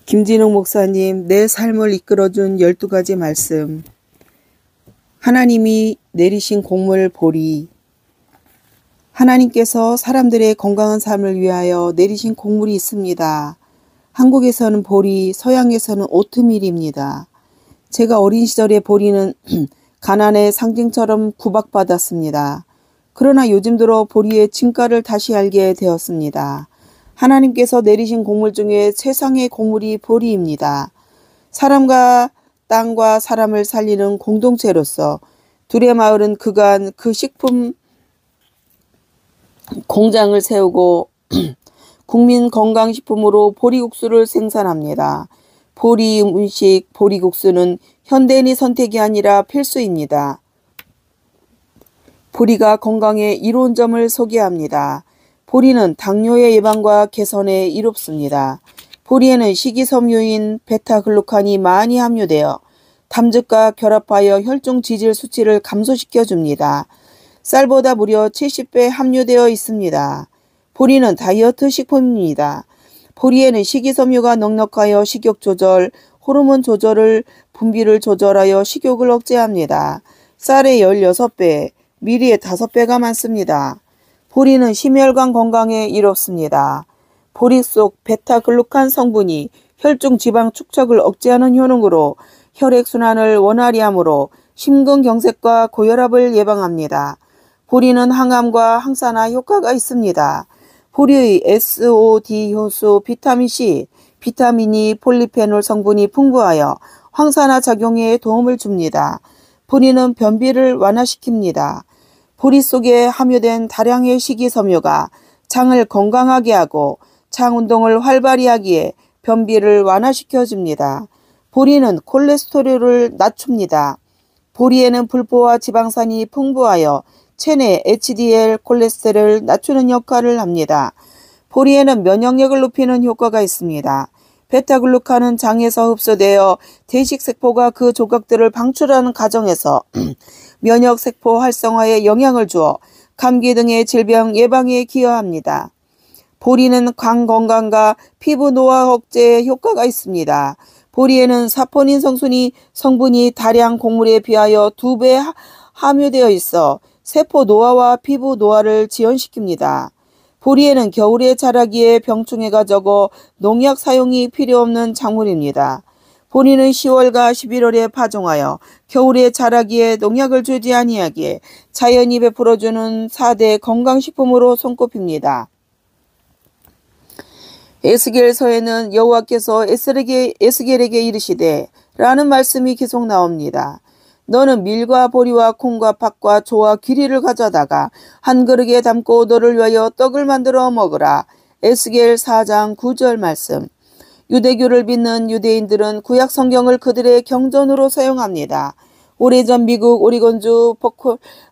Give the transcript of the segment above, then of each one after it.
김진욱 목사님, 내 삶을 이끌어준 12가지 말씀. 하나님이 내리신 곡물 보리. 하나님께서 사람들의 건강한 삶을 위하여 내리신 곡물이 있습니다. 한국에서는 보리, 서양에서는 오트밀입니다. 제가 어린 시절에 보리는 가난의 상징처럼 구박받았습니다. 그러나 요즘 들어 보리의 진가를 다시 알게 되었습니다. 하나님께서 내리신 곡물 중에 최상의 곡물이 보리입니다. 사람과 땅과 사람을 살리는 공동체로서 두레마을은 그간 그 식품 공장을 세우고 국민 건강식품으로 보리국수를 생산합니다. 보리 음식, 보리국수는 현대인의 선택이 아니라 필수입니다. 보리가 건강에 이로운 점을 소개합니다. 보리는 당뇨의 예방과 개선에 이롭습니다. 보리에는 식이섬유인 베타글루칸이 많이 함유되어 담즙과 결합하여 혈중 지질 수치를 감소시켜줍니다. 쌀보다 무려 70배 함유되어 있습니다. 보리는 다이어트 식품입니다. 보리에는 식이섬유가 넉넉하여 식욕 조절, 호르몬 조절을 분비를 조절하여 식욕을 억제합니다. 쌀의 16배, 밀의 5배가 많습니다. 보리는 심혈관 건강에 이롭습니다. 보리 속 베타글루칸 성분이 혈중 지방 축적을 억제하는 효능으로 혈액순환을 원활히 하므로 심근경색과 고혈압을 예방합니다. 보리는 항암과 항산화 효과가 있습니다. 보리의 SOD 효소 비타민C, 비타민이 폴리페놀 성분이 풍부하여 항산화 작용에 도움을 줍니다. 보리는 변비를 완화시킵니다. 보리 속에 함유된 다량의 식이섬유가 장을 건강하게 하고 장 운동을 활발히 하기에 변비를 완화시켜줍니다. 보리는 콜레스테롤을 낮춥니다. 보리에는 불포화 지방산이 풍부하여 체내 HDL 콜레스테롤을 낮추는 역할을 합니다. 보리에는 면역력을 높이는 효과가 있습니다. 베타글루칸은 장에서 흡수되어 대식세포가 그 조각들을 방출하는 과정에서 면역세포 활성화에 영향을 주어 감기 등의 질병 예방에 기여합니다. 보리는 간 건강과 피부 노화 억제에 효과가 있습니다. 보리에는 사포닌 성분이 다량 곡물에 비하여 2배 함유되어 있어 세포 노화와 피부 노화를 지연시킵니다. 보리에는 겨울에 자라기에 병충해가 적어 농약 사용이 필요 없는 작물입니다. 보리는 10월과 11월에 파종하여 겨울에 자라기에 농약을 주지 아니하기에 자연이 베풀어주는 4대 건강식품으로 손꼽힙니다. 에스겔서에는 여호와께서 에스겔에게 이르시되 라는 말씀이 계속 나옵니다. 너는 밀과 보리와 콩과 팥과 조와 귀리를 가져다가 한 그릇에 담고 너를 위하여 떡을 만들어 먹으라. 에스겔 4장 9절 말씀. 유대교를 믿는 유대인들은 구약 성경을 그들의 경전으로 사용합니다. 오래전 미국 오리곤주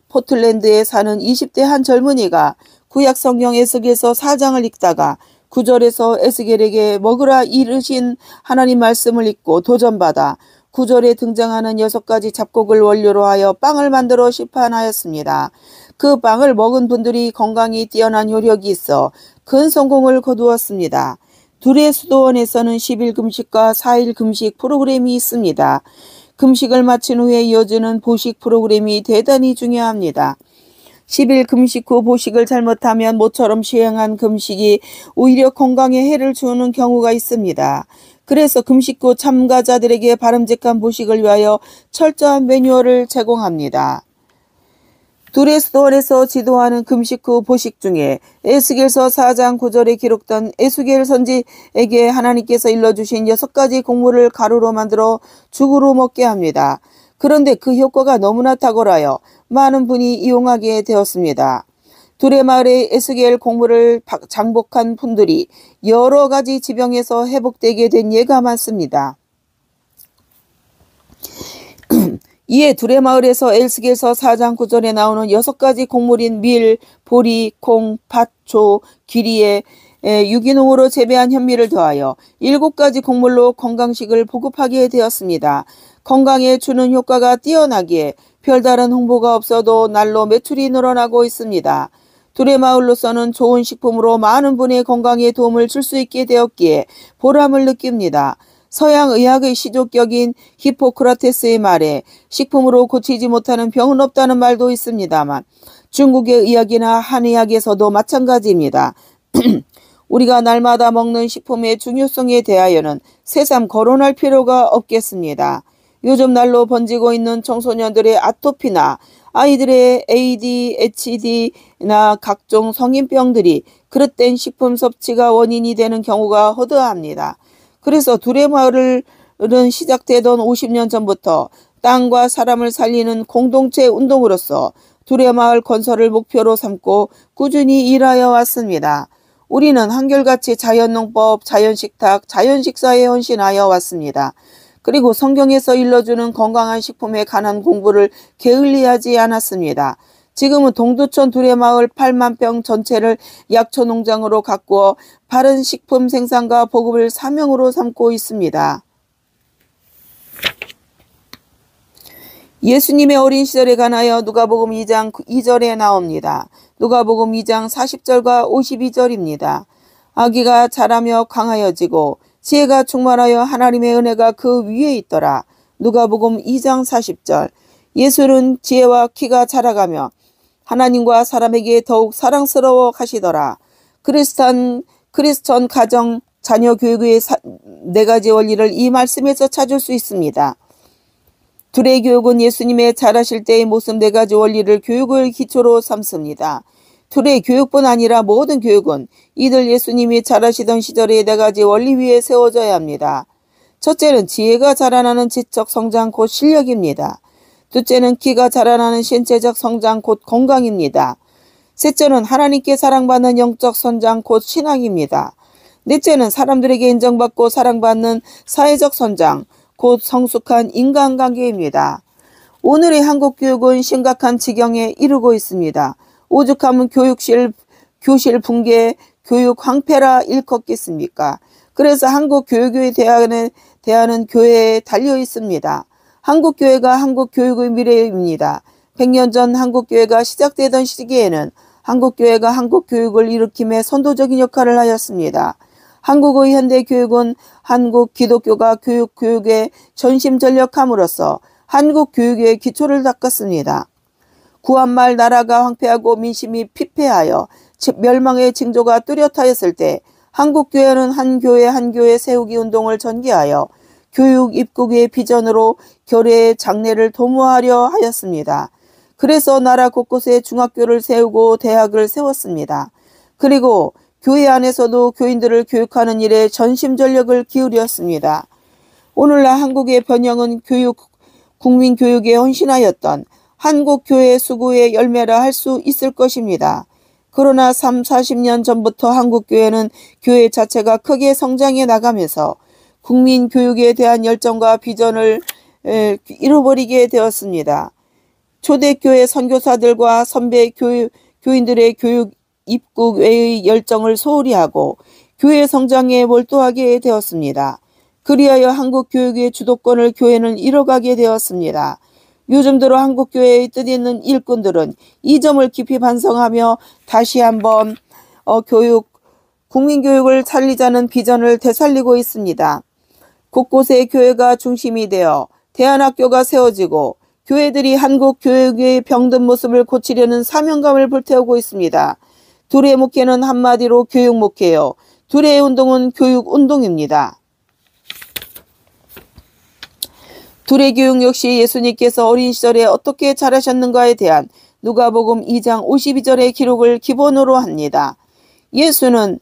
포틀랜드에 사는 20대 한 젊은이가 구약 성경 에스겔서 4장을 읽다가 9절에서 에스겔에게 먹으라 이르신 하나님 말씀을 읽고 도전받아 9절에 등장하는 6가지 잡곡을 원료로 하여 빵을 만들어 시판하였습니다. 그 빵을 먹은 분들이 건강이 뛰어난 효력이 있어 큰 성공을 거두었습니다. 둘의 수도원에서는 10일 금식과 4일 금식 프로그램이 있습니다. 금식을 마친 후에 이어지는 보식 프로그램이 대단히 중요합니다. 10일 금식 후 보식을 잘못하면 모처럼 시행한 금식이 오히려 건강에 해를 주는 경우가 있습니다. 그래서 금식 후 참가자들에게 바람직한 보식을 위하여 철저한 매뉴얼을 제공합니다. 둘의 수도원에서 지도하는 금식 후 보식 중에 에스겔서 4장 9절에 기록된 에스겔 선지에게 하나님께서 일러주신 6가지 곡물을 가루로 만들어 죽으로 먹게 합니다. 그런데 그 효과가 너무나 탁월하여 많은 분이 이용하게 되었습니다. 두레마을의 에스겔 곡물을 장복한 분들이 여러 가지 지병에서 회복되게 된 예가 많습니다. 이에 두레마을에서 에스겔서 4장 9절에 나오는 6가지 곡물인 밀, 보리, 콩, 팥, 조, 귀리에 유기농으로 재배한 현미를 더하여 7가지 곡물로 건강식을 보급하게 되었습니다. 건강에 주는 효과가 뛰어나기에 별다른 홍보가 없어도 날로 매출이 늘어나고 있습니다. 두레마을로서는 좋은 식품으로 많은 분의 건강에 도움을 줄 수 있게 되었기에 보람을 느낍니다. 서양 의학의 시조격인 히포크라테스의 말에 식품으로 고치지 못하는 병은 없다는 말도 있습니다만 중국의 의학이나 한의학에서도 마찬가지입니다. 우리가 날마다 먹는 식품의 중요성에 대하여는 새삼 거론할 필요가 없겠습니다. 요즘 날로 번지고 있는 청소년들의 아토피나 아이들의 ADHD나 각종 성인병들이 그릇된 식품 섭취가 원인이 되는 경우가 허다합니다. 그래서 두레마을은 시작되던 50년 전부터 땅과 사람을 살리는 공동체 운동으로서 두레마을 건설을 목표로 삼고 꾸준히 일하여 왔습니다. 우리는 한결같이 자연농법, 자연식탁, 자연식사에 헌신하여 왔습니다. 그리고 성경에서 일러주는 건강한 식품에 관한 공부를 게을리하지 않았습니다. 지금은 동두천 두레마을 8만 평 전체를 약초 농장으로 가꾸어 바른 식품 생산과 보급을 사명으로 삼고 있습니다. 예수님의 어린 시절에 관하여 누가복음 2장 2절에 나옵니다. 누가복음 2장 40절과 52절입니다. 아기가 자라며 강하여지고 지혜가 충만하여 하나님의 은혜가 그 위에 있더라. 누가복음 2장 40절. 예수는 지혜와 키가 자라가며 하나님과 사람에게 더욱 사랑스러워 하시더라. 크리스천 가정 자녀 교육의 네 가지 원리를 이 말씀에서 찾을 수 있습니다. 둘의 교육은 예수님의 자라실 때의 모습 네 가지 원리를 교육을 기초로 삼습니다. 둘의 교육뿐 아니라 모든 교육은 이들 예수님이 자라시던 시절의 네 가지 원리 위에 세워져야 합니다. 첫째는 지혜가 자라나는 지적 성장 곧 실력입니다. 둘째는 키가 자라나는 신체적 성장 곧 건강입니다. 셋째는 하나님께 사랑받는 영적 성장 곧 신앙입니다. 넷째는 사람들에게 인정받고 사랑받는 사회적 성장 곧 성숙한 인간관계입니다. 오늘의 한국 교육은 심각한 지경에 이르고 있습니다. 오죽하면 교실 붕괴, 교육 황폐라 일컫겠습니까? 그래서 한국 교육에 대하는 교회에 달려 있습니다. 한국 교회가 한국 교육의 미래입니다. 100년 전 한국 교회가 시작되던 시기에는 한국 교회가 한국 교육을 일으킴에 선도적인 역할을 하였습니다. 한국의 현대 교육은 한국 기독교가 교육에 전심전력함으로써 한국 교육의 기초를 닦았습니다. 구한말 나라가 황폐하고 민심이 피폐하여 멸망의 징조가 뚜렷하였을 때 한국교회는 한 교회 세우기 운동을 전개하여 교육 입국의 비전으로 교례의 장래를 도모하려 하였습니다. 그래서 나라 곳곳에 중학교를 세우고 대학을 세웠습니다. 그리고 교회 안에서도 교인들을 교육하는 일에 전심전력을 기울였습니다. 오늘날 한국의 번영은 국민교육에 헌신하였던 한국교회 수고의 열매라 할 수 있을 것입니다. 그러나 40년 전부터 한국교회는 교회 자체가 크게 성장해 나가면서 국민교육에 대한 열정과 비전을 잃어버리게 되었습니다. 초대교회 선교사들과 선배 교인들의 교육 입국 외의 열정을 소홀히 하고 교회 성장에 몰두하게 되었습니다. 그리하여 한국 교육의 주도권을 교회는 잃어가게 되었습니다. 요즘 들어 한국교회의 뜻있는 일꾼들은 이 점을 깊이 반성하며 다시 한번 국민교육을 살리자는 비전을 되살리고 있습니다. 곳곳에 교회가 중심이 되어 대안학교가 세워지고 교회들이 한국 교육의 병든 모습을 고치려는 사명감을 불태우고 있습니다. 둘의 목회는 한마디로 교육 목회요. 둘의 운동은 교육 운동입니다. 둘의 교육 역시 예수님께서 어린 시절에 어떻게 자라셨는가에 대한 누가복음 2장 52절의 기록을 기본으로 합니다. 예수는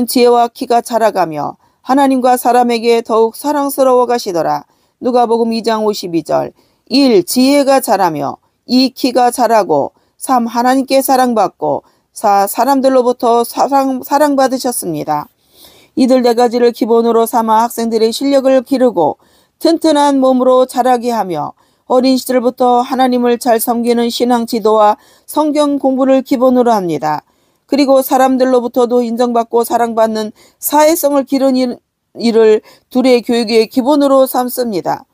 지혜와 키가 자라가며 하나님과 사람에게 더욱 사랑스러워 가시더라. 누가복음 2장 52절. 1. 지혜가 자라며 2. 키가 자라고 3. 하나님께 사랑받고 4. 사람들로부터 사랑받으셨습니다. 이들 네 가지를 기본으로 삼아 학생들의 실력을 기르고 튼튼한 몸으로 자라게 하며 어린 시절부터 하나님을 잘 섬기는 신앙 지도와 성경 공부를 기본으로 합니다. 그리고 사람들로부터도 인정받고 사랑받는 사회성을 기르는 일을 둘의 교육의 기본으로 삼습니다.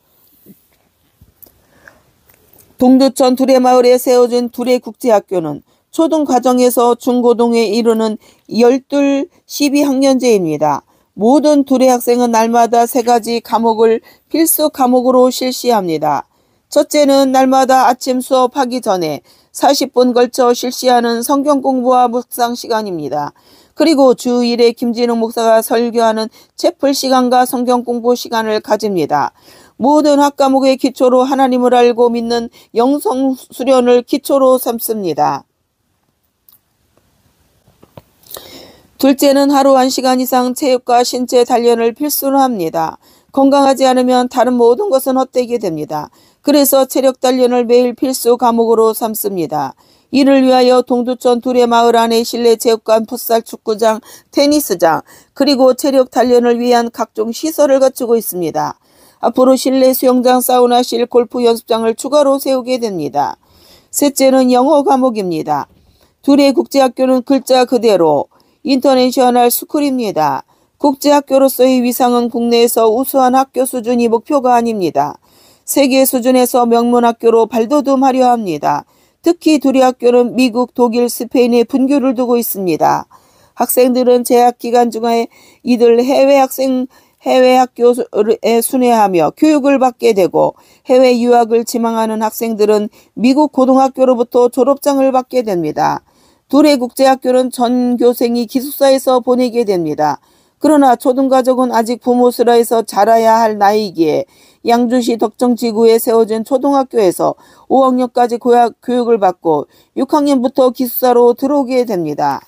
동두천 두레마을에 세워진 두레국제학교는 초등과정에서 중고등에 이르는 12, 12학년제입니다. 모든 둘의 학생은 날마다 3가지 과목을 필수 과목으로 실시합니다. 첫째는 날마다 아침 수업하기 전에 40분 걸쳐 실시하는 성경 공부와 묵상 시간입니다. 그리고 주 1회 김진웅 목사가 설교하는 채플 시간과 성경 공부 시간을 가집니다. 모든 학과목의 기초로 하나님을 알고 믿는 영성 수련을 기초로 삼습니다. 둘째는 하루 1시간 이상 체육과 신체 단련을 필수로 합니다. 건강하지 않으면 다른 모든 것은 헛되게 됩니다. 그래서 체력 단련을 매일 필수 과목으로 삼습니다. 이를 위하여 동두천 두레마을 안에 실내 체육관, 풋살 축구장, 테니스장, 그리고 체력 단련을 위한 각종 시설을 갖추고 있습니다. 앞으로 실내 수영장, 사우나실, 골프 연습장을 추가로 세우게 됩니다. 셋째는 영어 과목입니다. 두레 국제학교는 글자 그대로 인터내셔널 스쿨입니다. 국제학교로서의 위상은 국내에서 우수한 학교 수준이 목표가 아닙니다. 세계 수준에서 명문학교로 발돋움하려 합니다. 특히 두레 학교는 미국, 독일, 스페인에 분교를 두고 있습니다. 학생들은 재학 기간 중에 이들 해외 학교에 순회하며 교육을 받게 되고, 해외 유학을 지망하는 학생들은 미국 고등학교로부터 졸업장을 받게 됩니다. 두레 국제학교는 전 교생이 기숙사에서 보내게 됩니다. 그러나 초등가족은 아직 부모 슬하에서 자라야 할 나이이기에 양주시 덕정지구에 세워진 초등학교에서 5학년까지 교육을 받고 6학년부터 기숙사로 들어오게 됩니다.